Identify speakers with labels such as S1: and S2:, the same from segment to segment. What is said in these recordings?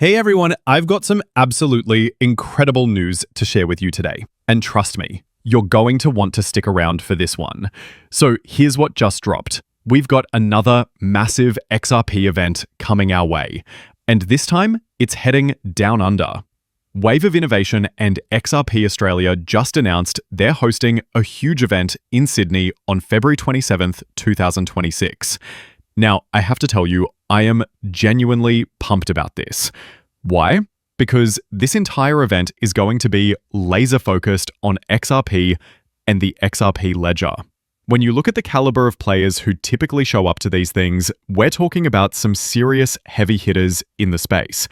S1: Hey everyone, I've got some absolutely incredible news to share with you today. And trust me, you're going to want to stick around for this one. So here's what just dropped. We've got another massive XRP event coming our way. And this time, it's heading down under. Wave of Innovation and XRP Australia just announced they're hosting a huge event in Sydney on February 27th, 2026. Now, I have to tell you, I am genuinely pumped about this. Why? Because this entire event is going to be laser focused on XRP and the XRP ledger. When you look at the caliber of players who typically show up to these things, we're talking about some serious heavy hitters in the space.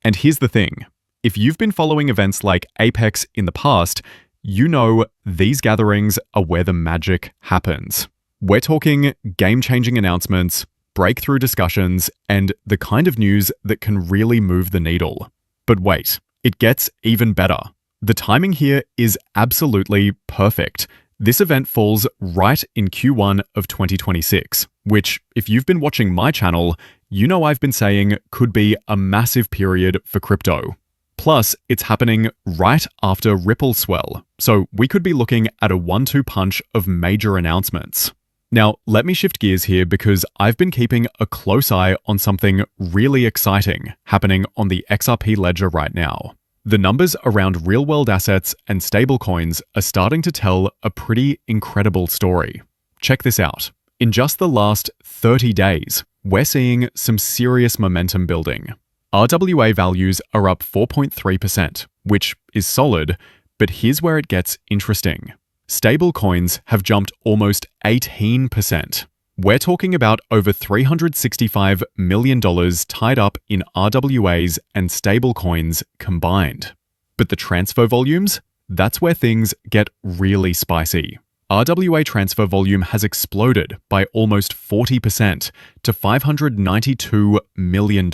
S1: And here's the thing. If you've been following events like Apex in the past, you know these gatherings are where the magic happens. We're talking game-changing announcements, breakthrough discussions, and the kind of news that can really move the needle. But wait, it gets even better. The timing here is absolutely perfect. This event falls right in Q1 of 2026, which, if you've been watching my channel, you know I've been saying could be a massive period for crypto. Plus, it's happening right after Ripple swell, so we could be looking at a 1-2 punch of major announcements. Now, let me shift gears here because I've been keeping a close eye on something really exciting happening on the XRP ledger right now. The numbers around real-world assets and stablecoins are starting to tell a pretty incredible story. Check this out. In just the last 30 days, we're seeing some serious momentum building. RWA values are up 4.3%, which is solid, but here's where it gets interesting. Stablecoins have jumped almost 18%. We're talking about over $365 million tied up in RWAs and stablecoins combined. But the transfer volumes? That's where things get really spicy. RWA transfer volume has exploded by almost 40% to $592 million.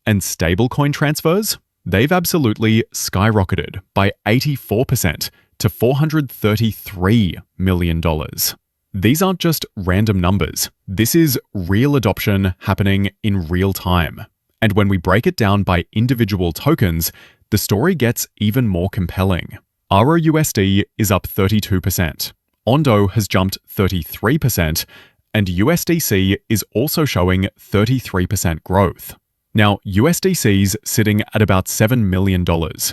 S1: And stablecoin transfers? They've absolutely skyrocketed by 84% to $433 million. These aren't just random numbers. This is real adoption happening in real time. And when we break it down by individual tokens, the story gets even more compelling. ROUSD is up 32%. Ondo has jumped 33%, and USDC is also showing 33% growth. Now, USDC's sitting at about $7 million,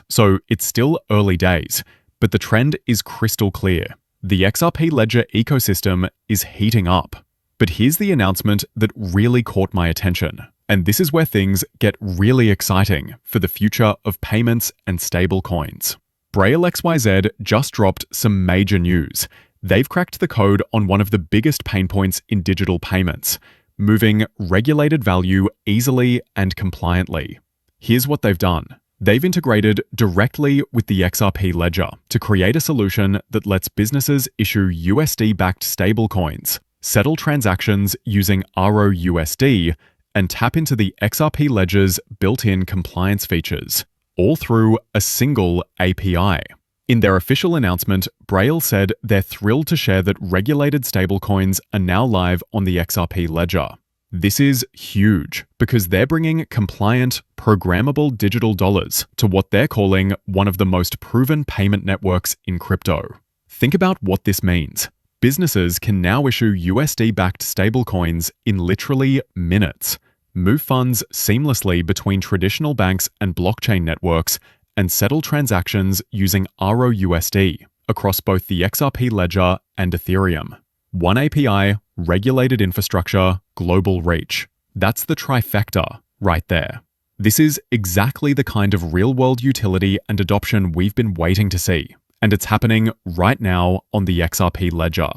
S1: so it's still early days, but the trend is crystal clear. The XRP ledger ecosystem is heating up. But here's the announcement that really caught my attention, and this is where things get really exciting for the future of payments and stablecoins. Braille XYZ just dropped some major news. They've cracked the code on one of the biggest pain points in digital payments, moving regulated value easily and compliantly. Here's what they've done. They've integrated directly with the XRP ledger to create a solution that lets businesses issue USD-backed stablecoins, settle transactions using ROUSD, and tap into the XRP ledger's built-in compliance features, all through a single API. In their official announcement, Braille said they're thrilled to share that regulated stablecoins are now live on the XRP ledger. This is huge because they're bringing compliant, programmable digital dollars to what they're calling one of the most proven payment networks in crypto. Think about what this means. Businesses can now issue USD-backed stablecoins in literally minutes, move funds seamlessly between traditional banks and blockchain networks, and settle transactions using ROUSD across both the XRP ledger and Ethereum. One API, regulated infrastructure, global reach. That's the trifecta right there. This is exactly the kind of real-world utility and adoption we've been waiting to see, and it's happening right now on the XRP ledger.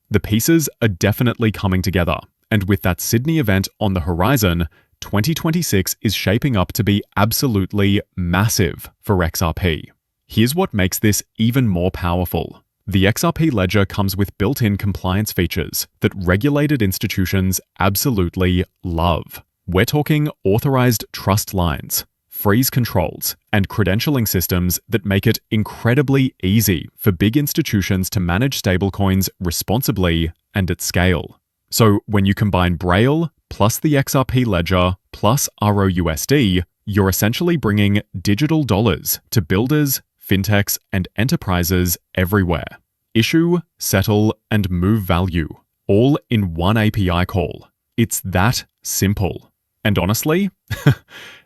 S1: The pieces are definitely coming together, and with that Sydney event on the horizon, 2026 is shaping up to be absolutely massive for XRP. Here's what makes this even more powerful. The XRP ledger comes with built-in compliance features that regulated institutions absolutely love. We're talking authorized trust lines, freeze controls, and credentialing systems that make it incredibly easy for big institutions to manage stablecoins responsibly and at scale. So when you combine Braille plus the XRP ledger plus ROUSD, You're essentially bringing digital dollars to builders, fintechs, and enterprises everywhere. Issue, settle, and move value, all in one API call. It's that simple. And honestly,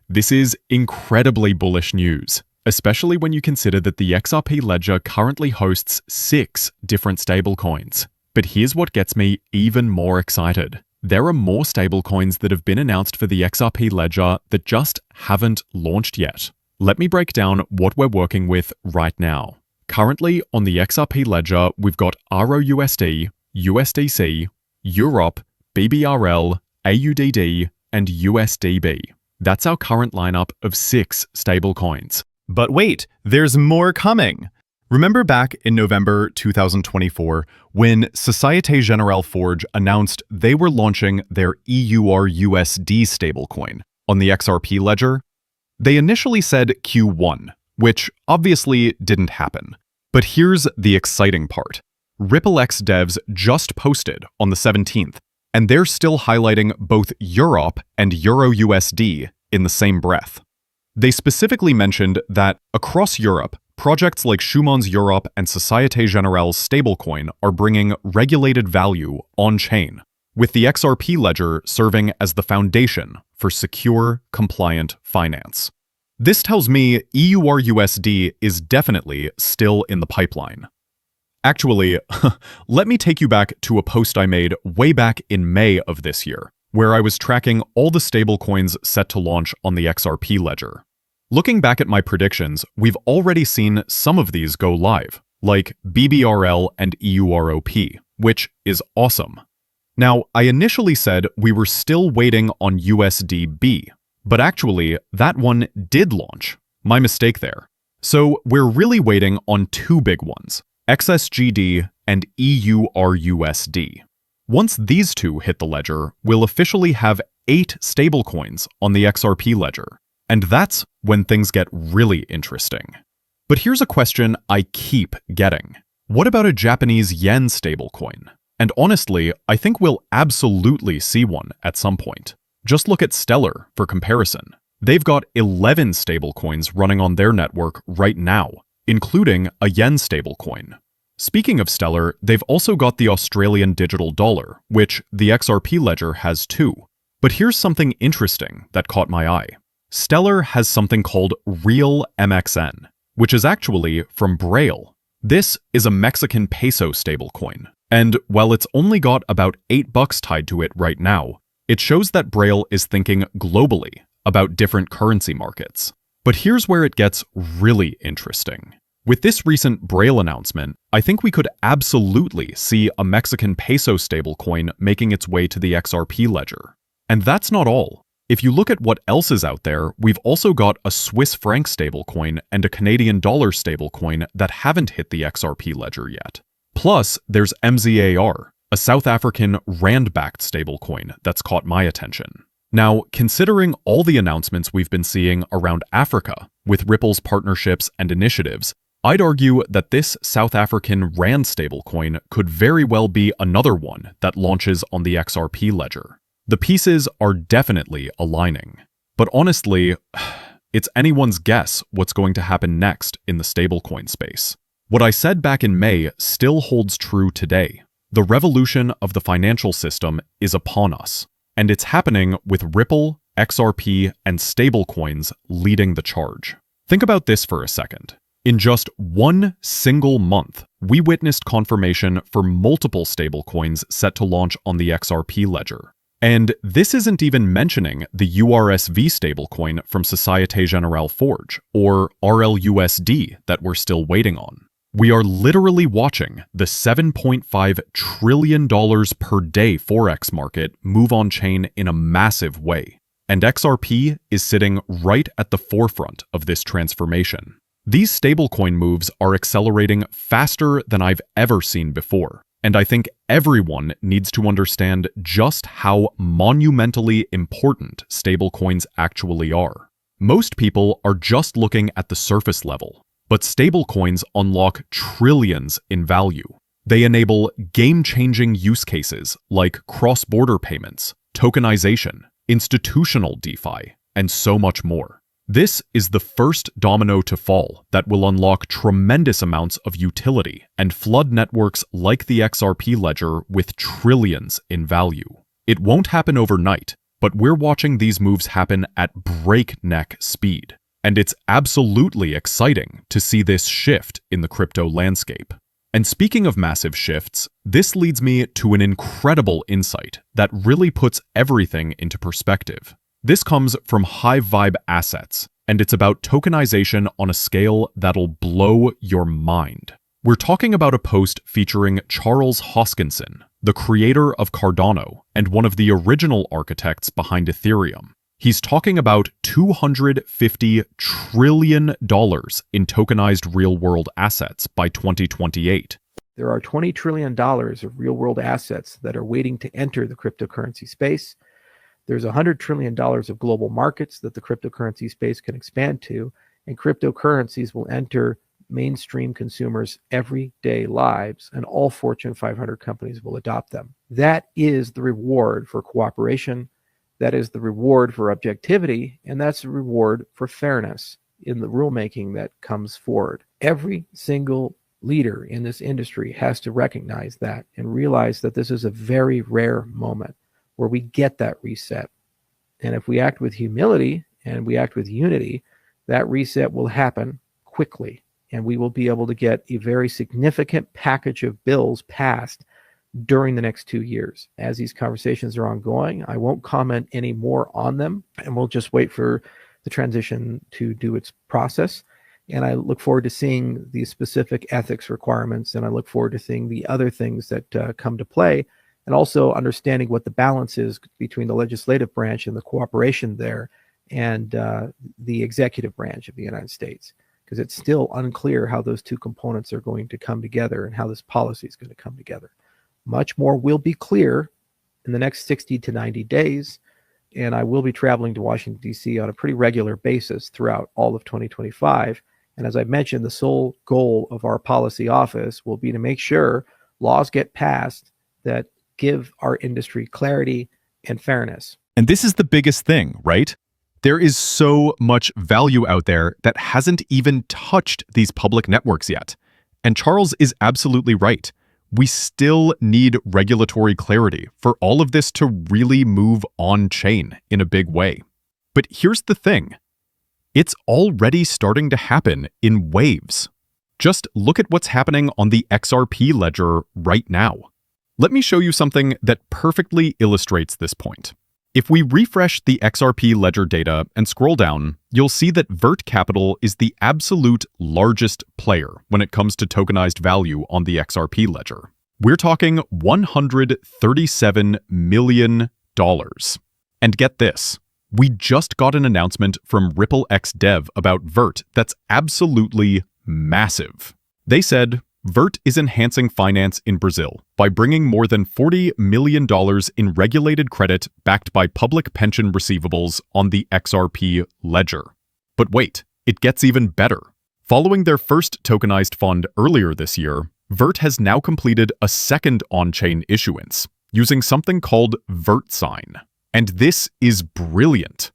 S1: this is incredibly bullish news, especially when you consider that the XRP ledger currently hosts 6 different stablecoins. But here's what gets me even more excited. There are more stablecoins that have been announced for the XRP ledger that just haven't launched yet. Let me break down what we're working with right now. Currently, on the XRP ledger, we've got ROUSD, USDC, EUROP, BBRL, AUDD, and USDB. That's our current lineup of 6 stablecoins.
S2: But wait, there's more coming! Remember back in November 2024 when Société Générale Forge announced they were launching their EURUSD stablecoin on the XRP ledger? They initially said Q1, which obviously didn't happen. But here's the exciting part. RippleX devs just posted on the 17th, and they're still highlighting both EUROP and EURUSD in the same breath. They specifically mentioned that across Europe, projects like Schumann's EUROP and Société Générale's stablecoin are bringing regulated value on-chain, with the XRP ledger serving as the foundation for secure, compliant finance. This tells me EURUSD is definitely still in the pipeline. Actually, let me take you back to a post I made way back in May of this year, where I was tracking all the stablecoins set to launch on the XRP ledger. Looking back at my predictions, we've already seen some of these go live, like BBRL and EUROP, which is awesome. Now, I initially said we were still waiting on USDB, but actually, that one did launch. My mistake there. So we're really waiting on 2 big ones, XSGD and EURUSD. Once these 2 hit the ledger, we'll officially have 8 stablecoins on the XRP ledger. And that's when things get really interesting. But here's a question I keep getting. What about a Japanese yen stablecoin? And honestly, I think we'll absolutely see one at some point. Just look at Stellar for comparison. They've got 11 stablecoins running on their network right now, including a yen stablecoin. Speaking of Stellar, they've also got the Australian digital dollar, which the XRP ledger has too. But here's something interesting that caught my eye. Stellar has something called Real MXN, which is actually from Braille. This is a Mexican peso stablecoin, and while it's only got about $8 tied to it right now, it shows that Braille is thinking globally about different currency markets. But here's where it gets really interesting. With this recent Braille announcement, I think we could absolutely see a Mexican peso stablecoin making its way to the XRP ledger. And that's not all. If you look at what else is out there, we've also got a Swiss franc stablecoin and a Canadian dollar stablecoin that haven't hit the XRP ledger yet. Plus, there's MZAR, a South African rand-backed stablecoin that's caught my attention. Now, considering all the announcements we've been seeing around Africa with Ripple's partnerships and initiatives, I'd argue that this South African rand stablecoin could very well be another one that launches on the XRP ledger. The pieces are definitely aligning. But honestly, it's anyone's guess what's going to happen next in the stablecoin space. What I said back in May still holds true today. The revolution of the financial system is upon us, and it's happening with Ripple, XRP, and stablecoins leading the charge. Think about this for a second. In just one single month, we witnessed confirmation for multiple stablecoins set to launch on the XRP ledger. And this isn't even mentioning the URSV stablecoin from Société Générale Forge, or RLUSD, that we're still waiting on. We are literally watching the $7.5 trillion per day Forex market move on-chain in a massive way. And XRP is sitting right at the forefront of this transformation. These stablecoin moves are accelerating faster than I've ever seen before. And I think everyone needs to understand just how monumentally important stablecoins actually are. Most people are just looking at the surface level, but stablecoins unlock trillions in value. They enable game-changing use cases like cross-border payments, tokenization, institutional DeFi, and so much more. This is the first domino to fall that will unlock tremendous amounts of utility and flood networks like the XRP ledger with trillions in value. It won't happen overnight, but we're watching these moves happen at breakneck speed. And it's absolutely exciting to see this shift in the crypto landscape. And speaking of massive shifts, this leads me to an incredible insight that really puts everything into perspective. This comes from High Vibe Assets, and it's about tokenization on a scale that'll blow your mind. We're talking about a post featuring Charles Hoskinson, the creator of Cardano and one of the original architects behind Ethereum. He's talking about $250 trillion in tokenized real-world assets by 2028.
S3: There are $20 trillion of real-world assets that are waiting to enter the cryptocurrency space. There's $100 trillion of global markets that the cryptocurrency space can expand to, and cryptocurrencies will enter mainstream consumers' everyday lives, and all Fortune 500 companies will adopt them. That is the reward for cooperation. That is the reward for objectivity, and that's the reward for fairness in the rulemaking that comes forward. Every single leader in this industry has to recognize that and realize that this is a very rare moment where we get that reset. And if we act with humility and we act with unity, that reset will happen quickly, and we will be able to get a very significant package of bills passed during the next 2 years. As these conversations are ongoing, I won't comment any more on them, and we'll just wait for the transition to do its process. And I look forward to seeing the specific ethics requirements, and I look forward to seeing the other things that come to play, and also understanding what the balance is between the legislative branch and the cooperation there and the executive branch of the United States, because it's still unclear how those two components are going to come together and how this policy is going to come together. Much more will be clear in the next 60 to 90 days, and I will be traveling to Washington, D.C. on a pretty regular basis throughout all of 2025. And as I mentioned, the sole goal of our policy office will be to make sure laws get passed that give our industry clarity and fairness.
S2: And this is the biggest thing, right? There is so much value out there that hasn't even touched these public networks yet. And Charles is absolutely right. We still need regulatory clarity for all of this to really move on-chain in a big way. But here's the thing. It's already starting to happen in waves. Just look at what's happening on the XRP ledger right now. Let me show you something that perfectly illustrates this point. If we refresh the XRP ledger data and scroll down, you'll see that Vert Capital is the absolute largest player when it comes to tokenized value on the XRP ledger. We're talking $137 million. And get this, we just got an announcement from Ripple X Dev about Vert that's absolutely massive. They said, Vert is enhancing finance in Brazil by bringing more than $40 million in regulated credit backed by public pension receivables on the XRP ledger. But wait, it gets even better. Following their first tokenized fund earlier this year, Vert has now completed a second on-chain issuance using something called VertSign. And this is brilliant.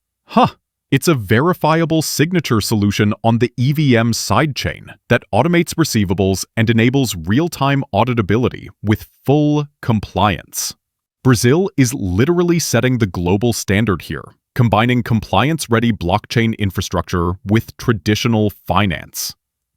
S2: It's a verifiable signature solution on the EVM sidechain that automates receivables and enables real-time auditability with full compliance. Brazil is literally setting the global standard here, combining compliance-ready blockchain infrastructure with traditional finance.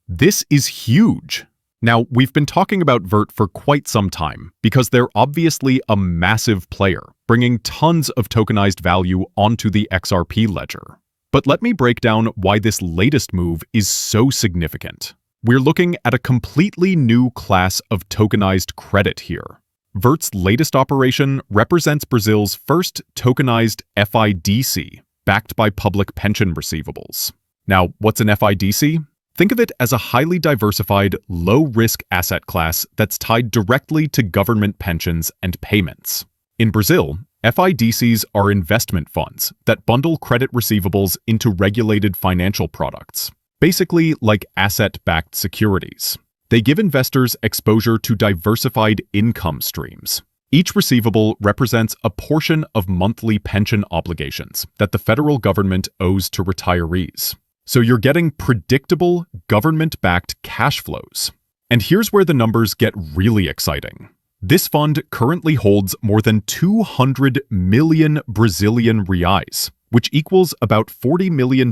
S2: This is huge. Now, we've been talking about Vert for quite some time because they're obviously a massive player, bringing tons of tokenized value onto the XRP ledger. But let me break down why this latest move is so significant. We're looking at a completely new class of tokenized credit here. Vert's latest operation represents Brazil's first tokenized FIDC, backed by public pension receivables. Now, what's an FIDC? Think of it as a highly diversified, low-risk asset class that's tied directly to government pensions and payments. In Brazil, FIDCs are investment funds that bundle credit receivables into regulated financial products, basically like asset-backed securities. They give investors exposure to diversified income streams. Each receivable represents a portion of monthly pension obligations that the federal government owes to retirees. So you're getting predictable, government-backed cash flows. And here's where the numbers get really exciting. This fund currently holds more than 200 million Brazilian reais, which equals about $40 million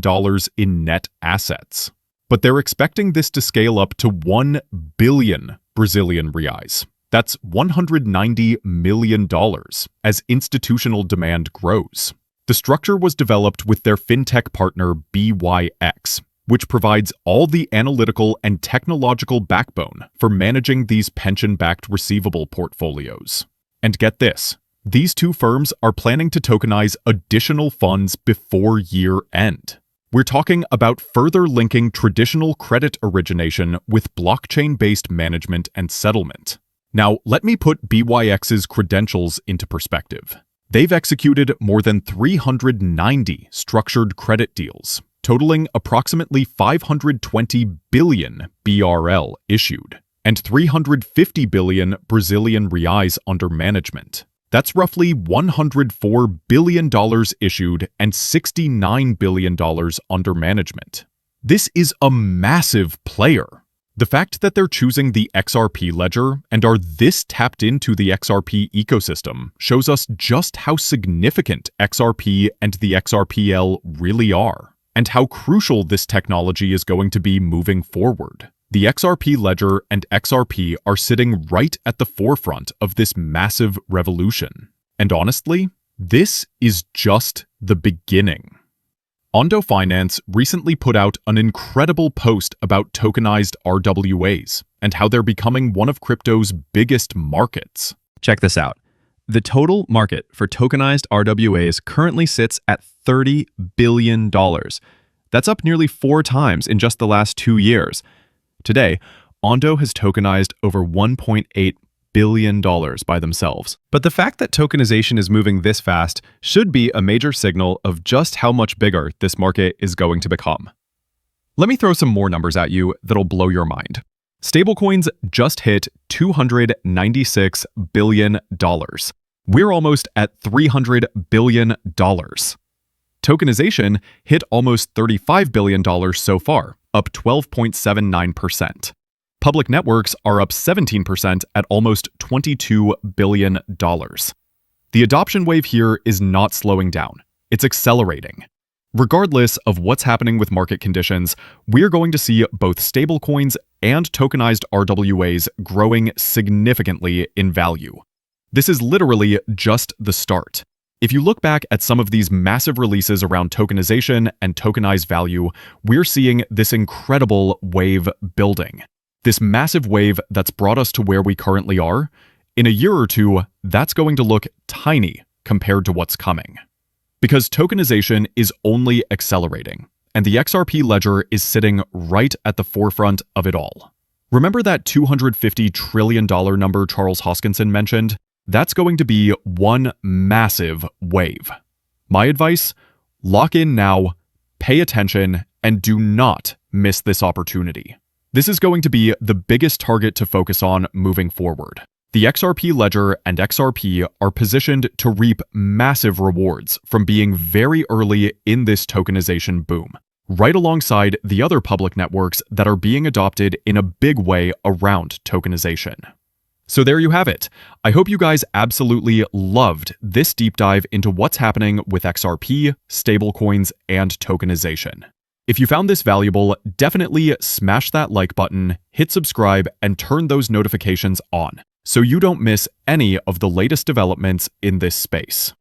S2: in net assets. But they're expecting this to scale up to 1 billion Brazilian reais. That's $190 million as institutional demand grows. The structure was developed with their fintech partner BYX, which provides all the analytical and technological backbone for managing these pension-backed receivable portfolios. And get this, these two firms are planning to tokenize additional funds before year-end. We're talking about further linking traditional credit origination with blockchain-based management and settlement. Now, let me put BYX's credentials into perspective. They've executed more than 390 structured credit deals, totaling approximately 520 billion BRL issued, and 350 billion Brazilian reais under management. That's roughly $104 billion issued and $69 billion under management. This is a massive player. The fact that they're choosing the XRP ledger and are this tapped into the XRP ecosystem shows us just how significant XRP and the XRPL really are, and how crucial this technology is going to be moving forward. The XRP ledger and XRP are sitting right at the forefront of this massive revolution. And honestly, this is just the beginning. Ondo Finance recently put out an incredible post about tokenized RWAs and how they're becoming one of crypto's biggest markets.
S1: Check this out. The total market for tokenized RWAs currently sits at $30 billion. That's up nearly 4 times in just the last 2 years. Today, Ondo has tokenized over $1.8 billion by themselves. But the fact that tokenization is moving this fast should be a major signal of just how much bigger this market is going to become. Let me throw some more numbers at you that'll blow your mind. Stablecoins just hit $296 billion. We're almost at $300 billion. Tokenization hit almost $35 billion so far, up 12.79%. Public networks are up 17% at almost $22 billion. The adoption wave here is not slowing down. It's accelerating. Regardless of what's happening with market conditions, we're going to see both stablecoins and tokenized RWAs growing significantly in value. This is literally just the start. If you look back at some of these massive releases around tokenization and tokenized value, we're seeing this incredible wave building. This massive wave that's brought us to where we currently are, in a year or two, that's going to look tiny compared to what's coming. Because tokenization is only accelerating, and the XRP ledger is sitting right at the forefront of it all. Remember that $250 trillion number Charles Hoskinson mentioned? That's going to be one massive wave. My advice? Lock in now, pay attention, and do not miss this opportunity. This is going to be the biggest target to focus on moving forward. The XRP ledger and XRP are positioned to reap massive rewards from being very early in this tokenization boom, right alongside the other public networks that are being adopted in a big way around tokenization. So there you have it. I hope you guys absolutely loved this deep dive into what's happening with XRP, stablecoins, and tokenization. If you found this valuable, definitely smash that like button, hit subscribe, and turn those notifications on so you don't miss any of the latest developments in this space.